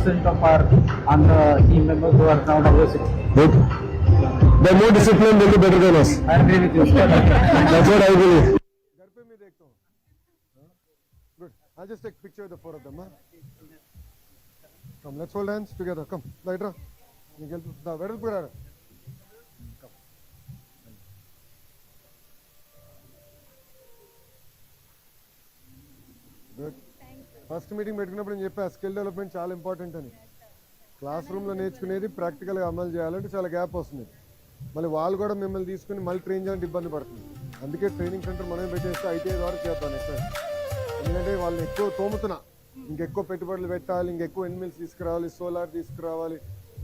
90% of our on the team members who are now WSC. Good. They're more disciplined, they'll be better than us. I agree with you. That's what I believe. Good. I'll just take a picture of the four of them. Huh? Come, let's hold hands together. Come, lighter. Where is Purara? Good. First meeting పెట్టుకున్నప్పుడు నేను చెప్పా skill development చాలా important అని. Class రూమ్లో నేర్చుకునేది ప్రాక్టికల్గా అమలు చేయాలంటే చాలా గ్యాప్ వస్తుంది. మళ్ళీ వాళ్ళు కూడా మిమ్మల్ని తీసుకుని మళ్ళీ ట్రైన్ చేయాలంటే ఇబ్బంది పడుతుంది. అందుకే ట్రైనింగ్ సెంటర్ మనమే పెట్టేస్తే ఐటీఐ ద్వారా చేద్దాం నెక్స్ట్. ఎందుకంటే వాళ్ళని ఎక్కువ తోముతున్నా, ఇంకెక్కువ పెట్టుబడులు పెట్టాలి, ఇంకెక్కువ ఎన్మిల్స్ తీసుకురావాలి, సోలార్ తీసుకురావాలి,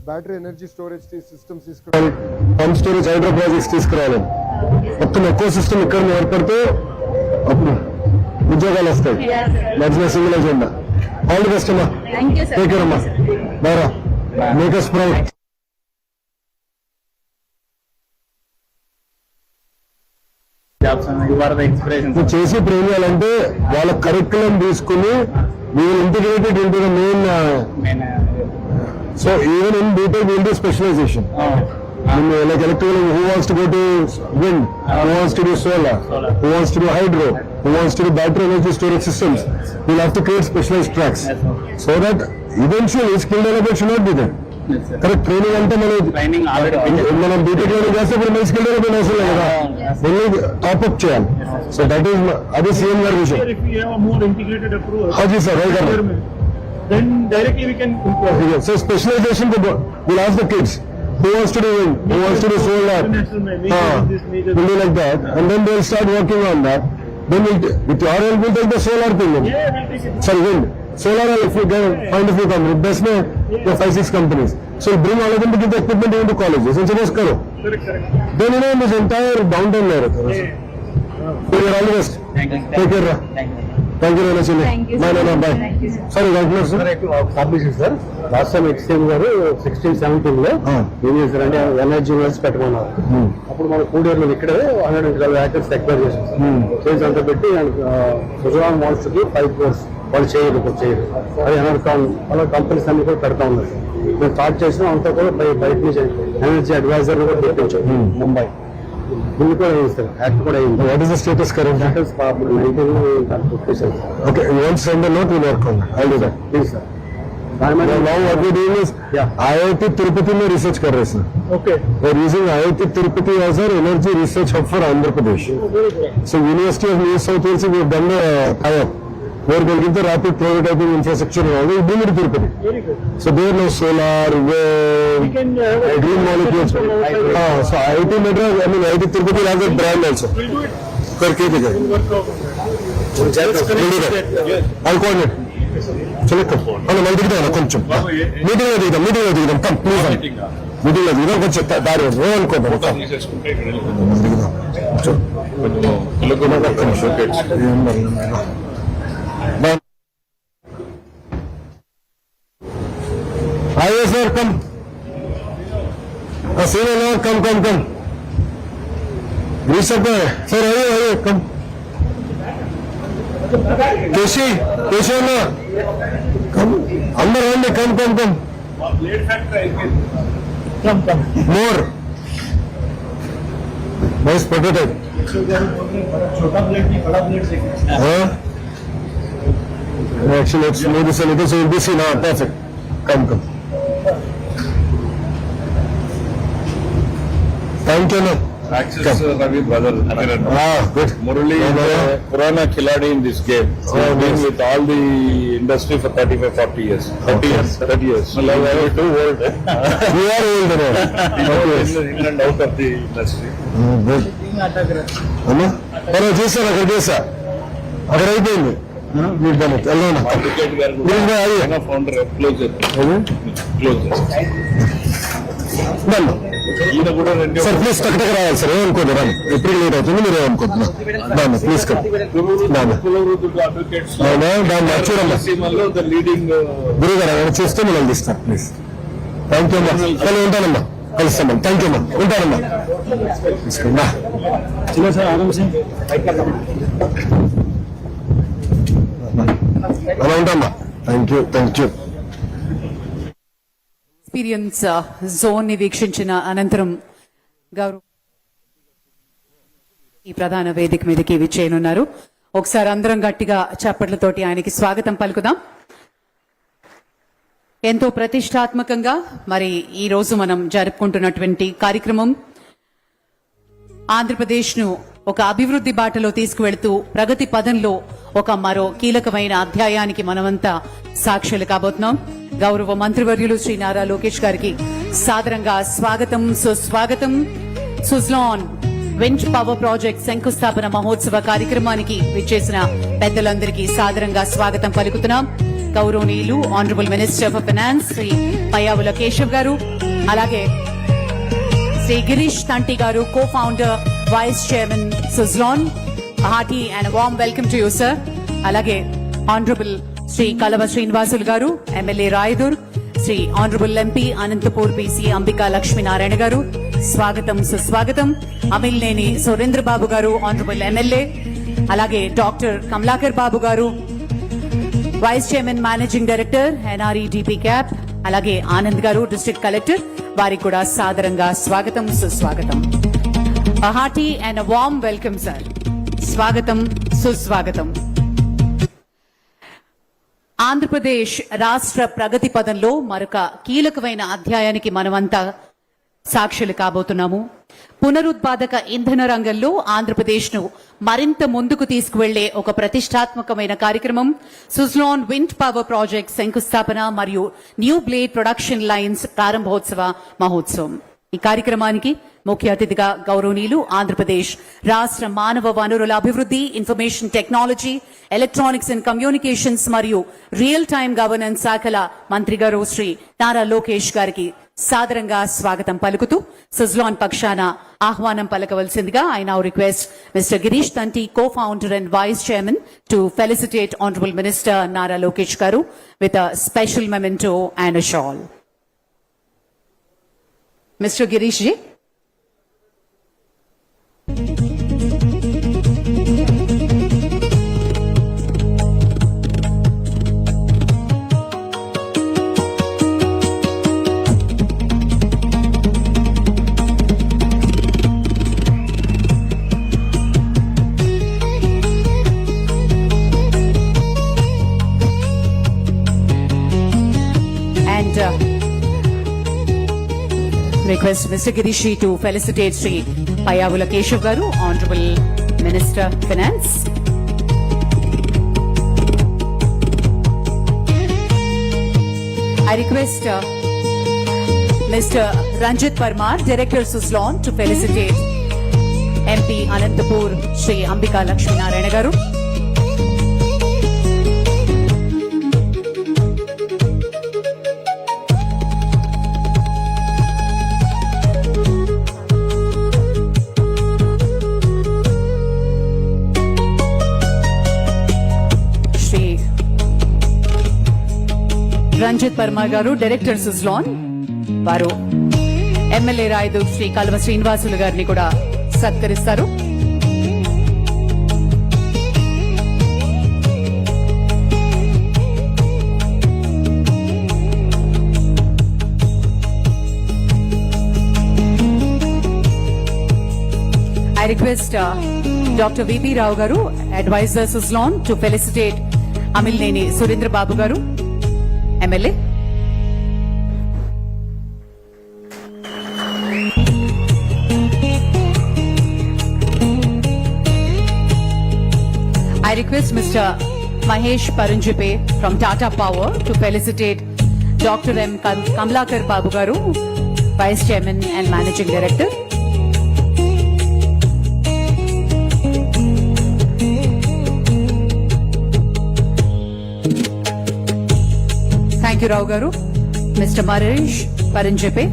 బ్యాటరీ ఎనర్జీ స్టోరేజ్ సిస్టమ్స్ తీసుకురావాలి, పంప్ స్టోరేజ్ హైడ్రో ప్రాజెక్ట్స్ తీసుకురావాలి. మొత్తం ఎక్కువ సిస్టమ్ ఇక్కడ ఏర్పడితే అప్పుడు ఉద్యోగాలు వస్తాయి. మధ్యలో single agenda. All the best అమ్మా. టేక్ కేర్ అమ్మా. బారా మేక్ us proud. చేసి ట్రైన్ చేయాలంటే వాళ్ళ కరిక్యులం తీసుకుని వీళ్ళు integrated into the main. So even in BTech will do specialisation. Like electrical, who wants to go to wind, who wants to do solar, who wants to do hydro, who wants to do battery energy storage systems. We'll have to create specialized tracks so that eventually skill development should not be there. Correct. Training ante మనం BTech లో చేస్తే ఇప్పుడు మన skill development అవసరం లేదు కదా, only top up చేయాలి. So that is అది సీఎం గారి విషయం. If we have a more integrated approach, Haji sir right. then directly we can improve. So specialization will ask the kids who wants to do wind, who wants to do solar, will do like that, and then they'll start working on that. Then with your help we'll take the solar thing. Yeah, we'll take it. Sorry, wind. Solar, if you find a few companies, best में the 5-6 companies. So bring all of them to give the equipment into colleges and suppose करो. Correct. Then you know this entire downtown layer. So you're all the best. Take care. Thank you very much. Bye. Sorry, Governor sir. Publicity sir last time exchange గారు 16-17 లో ఏం చేశారంటే energy units పెట్టమన్నారు. అప్పుడు మనం కూడేరులో ఇక్కడే 112 acres acquire చేసాం sir. చేసి అంతా పెట్టి సుజలాన్ వాన్స్ కి 5 crores వాళ్ళు చేయరు. అది ఎనర్కాన్ అలా కంపెనీస్ అన్ని కూడా పెడతా ఉన్నారు. మేము స్టార్ట్ చేసినాం అంతా కూడా బయట నుంచి ఎనర్జీ అడ్వైజర్ కూడా తెప్పించాం ముంబై. బిల్ కూడా అయింది సార్, యాక్ట్ కూడా అయింది. What is the status current? Status 19 Okay, you want to send a note, we'll work on that. I'll do that. Please sir. Now what we're doing is IIT Tirupati में research कर रहे हैं sir. Okay. We're using IIT Tirupati as our energy research hub for Andhra Pradesh. So University of New South Wales, we've done the tie-up where we'll give the rapid prototyping infrastructure and all. We'll bring it to Tirupati. Very good. So there no solar, We can green molecules. So IIT Madras, I mean IIT Tirupati has a brand also. we'll do it. करके दिखाएं. Work out. I'll coordinate. चलो कम మనం మళ్ళీ దిగుదాం కొంచెం meeting లో దిగుదాం come please meeting లో దిగుదాం కొంచెం దారి అనుకోదాం आइए सर कम सीनियर लोग कम ऋषभ सर आइए कम केशी अన్న कम अंदर రండి कम Blade factor come more nice prototype. छोटा ब्लेड नहीं बड़ा ब्लेड से actually let's move this a little so you'll be seen. Perfect. Come thank you no Access Ravi brother. good. Murali is a Purana Khiladi in this game. So he's been with all the industry for 35-40 years. 30 years. So like I was too old. We are old now. In and out of the industry. Good. అమ్మా పర్వాలేదు చేశాను అక్కడ అయిపోయింది. మీరు దాన్ని వెళ్ళాను Ticket guard. Founder closer. దాన్ని ఈయన కూడా రెండు సార్ ప్లీజ్ టక్ రావాలి సార్ ఏమనుకోండి రాను ఎప్పుడు లేట్ అవుతుంది మీరు ఏమనుకుంటున్నా దాన్ని ప్లీజ్ దాన్ని చూడమ్మా సీమల్లో ద లీడింగ్ గురువు గారు ఏమైనా చూస్తే మిమ్మల్ని తీస్తాను ప్లీజ్. థ్యాంక్ యూ అమ్మా మళ్ళీ ఉంటానమ్మా కలుస్తామ్మా థ్యాంక్ యూ అమ్మా ఉంటానమ్మా తీసుకుందా సార్ ఆరామ్ సింగ్ అలా ఉంటామ్మా థ్యాంక్ యూ ఎక్స్పీరియన్స్ జోన్ ని వీక్షించిన అనంతరం గౌరవ్ ఈ ప్రధాన వేదిక మీదకి విచ్చేయనున్నారు. ఒకసారి అందరం గట్టిగా చప్పట్లతోటి ఆయనకి స్వాగతం పలుకుదాం. ఎంతో ప్రతిష్టాత్మకంగా మరి ఈ రోజు మనం జరుపుకుంటున్నటువంటి కార్యక్రమం ఆంధ్రప్రదేశ్ ను ఒక అభివృద్ధి బాటలో తీసుకువెళ్తూ ప్రగతి పదంలో ఒక మరో కీలకమైన అధ్యాయానికి మనమంతా సాక్షులు కాబోతున్నాం. గౌరవ మంత్రివర్యులు శ్రీ నారా లోకేష్ గారికి సాదరంగా స్వాగతం, సుస్వాగతం. సుజ్లాన్ విండ్ పవర్ ప్రాజెక్ట్ శంకుస్థాపన మహోత్సవ కార్యక్రమానికి విచ్చేసిన పెద్దలందరికీ సాదరంగా స్వాగతం పలుకుతున్నాం. గౌరవనీయులు honourable minister of finance Shri Payyavula Keshav garu, అలాగే Shri Girish Tanti garu, co founder vice chairman Suzlon. Hearty and warm welcome to you sir. అలాగే honourable Shri Kalava Srinivasulu garu, MLA Rayadurg, Shri honourable MP Anantapur BC Ambika Lakshminarayana garu, స్వాగతం, సుస్వాగతం. అమిల్నేని సురేంద్ర బాబు గారు, ఆనరబుల్ ఎమ్మెల్యే, అలాగే doctor Kamalakar Babu garu, vice chairman managing director NRE DP cap, అలాగే ఆనంద్ గారు, డిస్ట్రిక్ట్ కలెక్టర్, వారికి కూడా సాదరంగా స్వాగతం, సుస్వాగతం. Hearty and warm welcome sir. స్వాగతం, సుస్వాగతం. ఆంధ్రప్రదేశ్ రాష్ట్ర ప్రగతి పదంలో మరొక కీలకమైన అధ్యాయానికి మనమంతా సాక్షులు కాబోతున్నాము. పునరుత్పాదక ఇంధన రంగంలో ఆంధ్రప్రదేశ్ ను మరింత ముందుకు తీసుకువెళ్లే ఒక ప్రతిష్టాత్మకమైన కార్యక్రమం సుజ్లాన్ విండ్ పవర్ ప్రాజెక్ట్ శంకుస్థాపన మరియు న్యూ బ్లేడ్ ప్రొడక్షన్ లైన్స్ ప్రారంభోత్సవ మహోత్సవం. ఈ కార్యక్రమానికి ముఖ్య అతిథిగా గౌరవనీయులు ఆంధ్రప్రదేశ్ రాష్ట్ర మానవ వనరుల అభివృద్ధి, information technology, electronics and communications మరియు రియల్ టైమ్ గవర్నెన్స్ శాఖల మంత్రి గారు శ్రీ నారా లోకేష్ గారికి సాదరంగా స్వాగతం పలుకుతూ సుజ్లాన్ పక్షాన ఆహ్వానం పలకవలసిందిగా I now request mister Girish Tanti, cofounder and vice chairman, to felicitate honourable minister Nara Lokesh garu with a special memento and a shawl. Mr. Girish ji. And request Mr. Girishi to felicitate Sri Payavula Keshav Garu, Honorable Minister Finance. I request Mr. Ranjit Parmar, Director Suslon, to felicitate MP Anantapur Sri Ambika Lakshminarayana Garu. Ranjit Parma garu, director Suzlon, వారు MLA రాయదు శ్రీ కల్వ శ్రీనివాసులు గారిని కూడా సత్కరిస్తారు. I request Dr. VP Rao garu, advisor Suslon, to felicitate Amilneni Surendra Babu garu, MLA. I request Mr. Mahesh Paranjipe from Tata Power to felicitate Dr. M. Kamlakar Babu garu, Vice Chairman and Managing Director. Thank you, Rao garu. Mr. Mahesh Paranjipe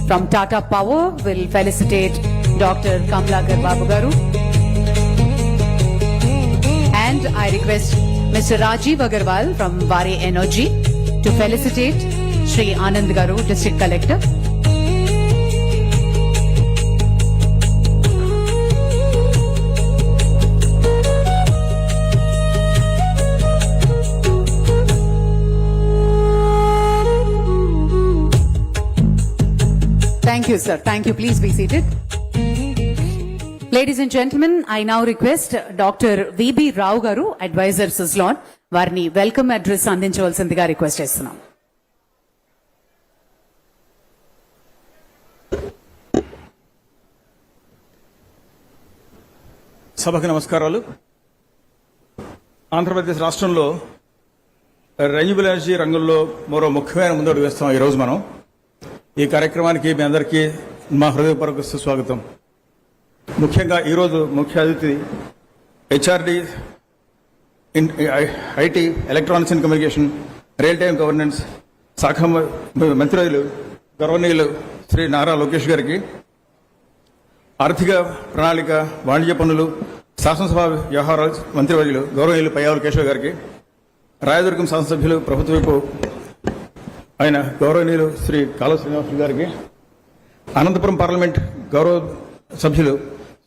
from Tata Power will felicitate Dr. Kamlakar Babu garu. And I request Mr. Rajiv Agarwal from Vare Energy to felicitate Sri Anand garu, District Collector. Thank you, sir. Thank you. Please be seated. Ladies and gentlemen, I now request Dr. V.B. Rao garu, advisor Suzlon, వారిని welcome address అందించవలసిందిగా request చేస్తున్నాం. సభకు నమస్కారాలు. ఆంధ్రప్రదేశ్ రాష్ట్రంలో renewable energy రంగంలో మరో ముఖ్యమైన ముందడుగు వేస్తాం. ఈరోజు మనం ఈ కార్యక్రమానికి మీ అందరికీ మా హృదయపూర్వక స్వాగతం. ముఖ్యంగా ఈరోజు ముఖ్య అతిథి HRD, IT, electronics and communication, real time governance శాఖ మంత్రివర్యులు గౌరవనీయులు శ్రీ నారా లోకేష్ గారికి, ఆర్థిక ప్రణాళిక, వాణిజ్య పన్నులు, శాసనసభ వ్యవహారాల మంత్రివర్యులు గౌరవనీయులు పయ్యావుల కేశవ్ గారికి, రాయదుర్గం శాసనసభ్యులు ప్రభుత్వ వైపు ఆయన గౌరవనీయులు శ్రీ కాలువ శ్రీనివాసులు గారికి, అనంతపురం పార్లమెంట్ గౌరవ సభ్యులు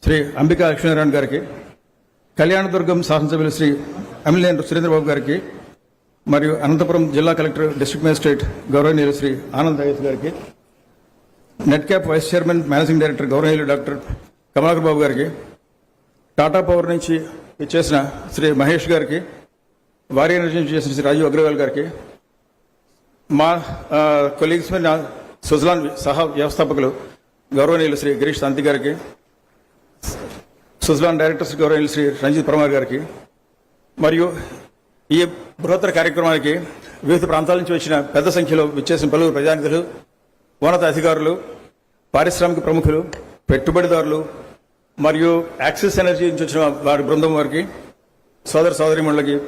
శ్రీ అంబికా లక్ష్మీనారాయణ గారికి, కళ్యాణదుర్గం శాసనసభ్యులు శ్రీ ఎమ్మెల్యే సురేంద్రబాబు గారికి, మరియు అనంతపురం జిల్లా కలెక్టర్, డిస్ట్రిక్ట్ మేజిస్ట్రేట్ గౌరవనీయులు శ్రీ ఆనంద్ ఐఎస్ గారికి, net cap vice chairman, managing director గౌరవనీయులు డాక్టర్ కమలాకర్ బాబు గారికి, టాటా పవర్ నుంచి చేసిన శ్రీ మహేష్ గారికి, వారి ఎనర్జీ నుంచి చేసిన శ్రీ రాజీవ్ అగ్రవాల్ గారికి, మా కొలీగ్స్ సుజలాన్ సహా వ్యవస్థాపకులు గౌరవనీయులు శ్రీ గిరీష్ శాంతి గారికి, సుజలాన్ డైరెక్టర్స్ గౌరవనీయులు శ్రీ రంజిత్ పరమార్ గారికి, మరియు ఈ బృహత్తర కార్యక్రమానికి వివిధ ప్రాంతాల నుంచి వచ్చిన పెద్ద సంఖ్యలో విచ్చేసిన పలువురు ప్రజానిధులు, ఉన్నత అధికారులు, పారిశ్రామిక ప్రముఖులు, పెట్టుబడిదారులు మరియు యాక్సిస్ ఎనర్జీ నుంచి వచ్చిన వారి బృందం వారికి, సోదర సోదరిమణులకి,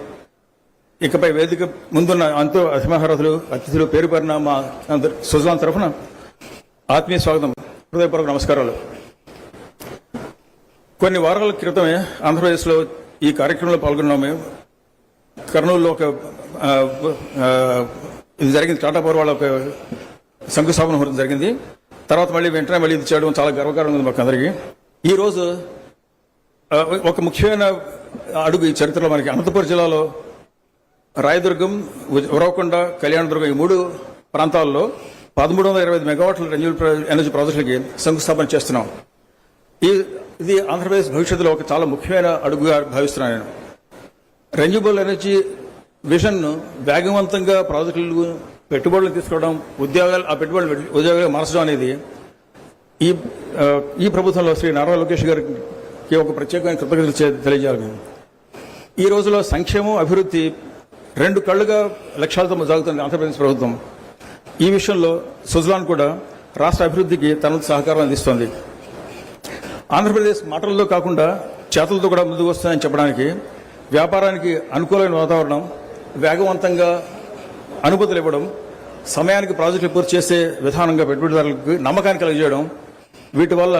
ఇకపై వేదిక ముందున్న అంతో అతిమహారథులు, అతిథులు పేరు పేరున మా సుజలాన్ తరఫున ఆత్మీయ స్వాగతం, హృదయపూర్వక నమస్కారాలు. కొన్ని వారాల క్రితమే ఆంధ్రప్రదేశ్లో ఈ కార్యక్రమంలో పాల్గొన్నాము. కర్నూలులో ఒక ఇది జరిగింది, టాటా పవర్ వాళ్ళ ఒక శంకుస్థాపన ముహూర్తం జరిగింది. తర్వాత వెంటనే మళ్ళీ ఇది చేయడం చాలా గర్వకారంగా ఉంది మాకు అందరికీ. ఈరోజు ఒక ముఖ్యమైన అడుగు ఈ చరిత్రలో మనకి అనంతపురం జిల్లాలో రాయదుర్గం, ఉరవకొండ, కళ్యాణదుర్గం ఈ 3 ప్రాంతాల్లో 1325 మెగావాట్ల రెన్యూబుల్ ఎనర్జీ ప్రాజెక్టులకి శంకుస్థాపన చేస్తున్నాం. ఇది ఆంధ్రప్రదేశ్ భవిష్యత్తులో ఒక చాలా ముఖ్యమైన అడుగుగా భావిస్తున్నాను నేను. రెన్యూబుల్ ఎనర్జీ విజన్ను వేగవంతంగా ప్రాజెక్టులు, పెట్టుబడులు తీసుకోవడం, ఆ పెట్టుబడులు ఉద్యోగాలు మార్చడం అనేది ఈ ప్రభుత్వంలో శ్రీ నారా లోకేష్ గారికి ఒక ప్రత్యేకమైన కృతజ్ఞతలు తెలియజేయాలి. మేము ఈ రోజులో సంక్షేమం, అభివృద్ధి 2 కళ్లుగా లక్ష్యాలతో సాగుతుంది ఆంధ్రప్రదేశ్ ప్రభుత్వం. ఈ విషయంలో సుజలాన్ కూడా రాష్ట్ర అభివృద్ధికి తన సహకారం అందిస్తోంది. ఆంధ్రప్రదేశ్ మాటలతో కాకుండా చేతులతో కూడా ముందుకు వస్తుందని చెప్పడానికి, వ్యాపారానికి అనుకూలమైన వాతావరణం, వేగవంతంగా అనుమతులు ఇవ్వడం, సమయానికి ప్రాజెక్టులు పూర్తి చేసే విధానంగా పెట్టుబడిదారులకు నమ్మకాన్ని కలిగజేయడం, వీటి వల్ల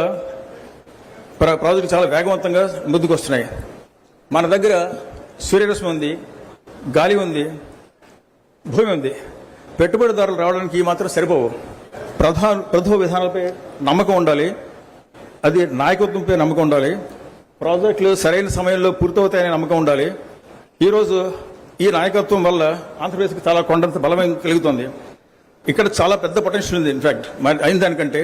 ప్రాజెక్టులు చాలా వేగవంతంగా ముందుకు వస్తున్నాయి. మన దగ్గర సూర్యరశ్మి ఉంది, గాలి ఉంది, భూమి ఉంది. పెట్టుబడిదారులు రావడానికి మాత్రం సరిపోవు. ప్రభుత్వ విధానాలపై నమ్మకం ఉండాలి, అది నాయకత్వంపై నమ్మకం ఉండాలి, ప్రాజెక్టులు సరైన సమయంలో పూర్తవుతాయనే నమ్మకం ఉండాలి. ఈరోజు ఈ నాయకత్వం వల్ల ఆంధ్రప్రదేశ్కి చాలా కొండంత బలమైన కలుగుతుంది. ఇక్కడ చాలా పెద్ద పొటెన్షియల్ ఉంది. ఇన్ఫాక్ట్ అయిన దానికంటే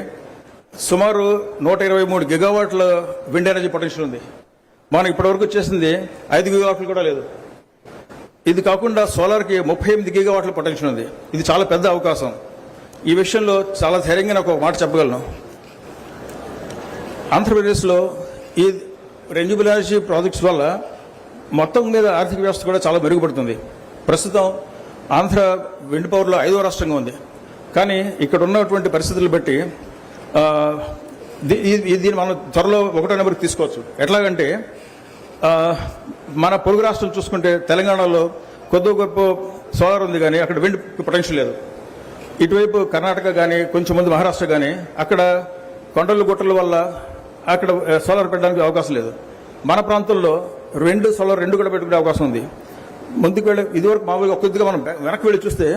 సుమారు 123 గిగావాట్ల విండ్ ఎనర్జీ పొటెన్షియల్ ఉంది. మనం ఇప్పటివరకు చేసింది 5 గిగావాట్లు కూడా లేదు. ఇది కాకుండా సోలార్కి 38 గిగావాట్ల పొటెన్షియల్ ఉంది. ఇది చాలా పెద్ద అవకాశం. ఈ విషయంలో చాలా ధైర్యంగా నాకు ఒక మాట చెప్పగలను. ఆంధ్రప్రదేశ్లో ఈ రెన్యూబుల్ ఎనర్జీ ప్రాజెక్ట్స్ వల్ల మొత్తం మీద ఆర్థిక వ్యవస్థ కూడా చాలా మెరుగుపడుతుంది. ప్రస్తుతం ఆంధ్ర విండ్ పవర్లో 5వ రాష్ట్రంగా ఉంది. కానీ ఇక్కడ ఉన్నటువంటి పరిస్థితులు బట్టి దీన్ని మనం త్వరలో 1వ నెంబర్కి తీసుకోవచ్చు. ఎట్లాగంటే మన పొరుగు రాష్ట్రాలు చూసుకుంటే తెలంగాణలో కొద్ది గొప్ప సోలార్ ఉంది, కానీ అక్కడ విండ్ పొటెన్షియల్ లేదు. ఇటువైపు కర్ణాటక కానీ కొంచెం ముందు మహారాష్ట్ర కానీ అక్కడ కొండలు గుట్టల వల్ల అక్కడ సోలార్ పెట్టడానికి అవకాశం లేదు. మన ప్రాంతంలో సోలార్ 2 కూడా పెట్టుకునే అవకాశం ఉంది. ముందుకు వెళ్ళి ఇదివరకు మామూలుగా కొద్దిగా మనం వెనక్కి వెళ్ళి చూస్తే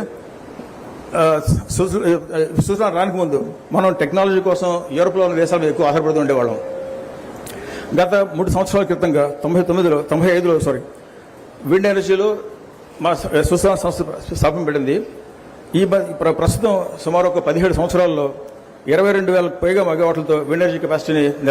సుజలాన్ రానికి ముందు మనం టెక్నాలజీ కోసం యూరోప్లో ఉన్న దేశాలు ఎక్కువ ఆధారపడుతూ ఉండేవాళ్ళం. గత 3 సంవత్సరాల క్రితంగా 95లో విండ్ ఎనర్జీలో మా సుజలాన్ సంస్థ స్థాపించబడింది. ప్రస్తుతం సుమారు ఒక 17 సంవత్సరాల్లో 22,000 పైగా మెగావాట్లతో విండ్ ఎనర్జీ కెపాసిటీని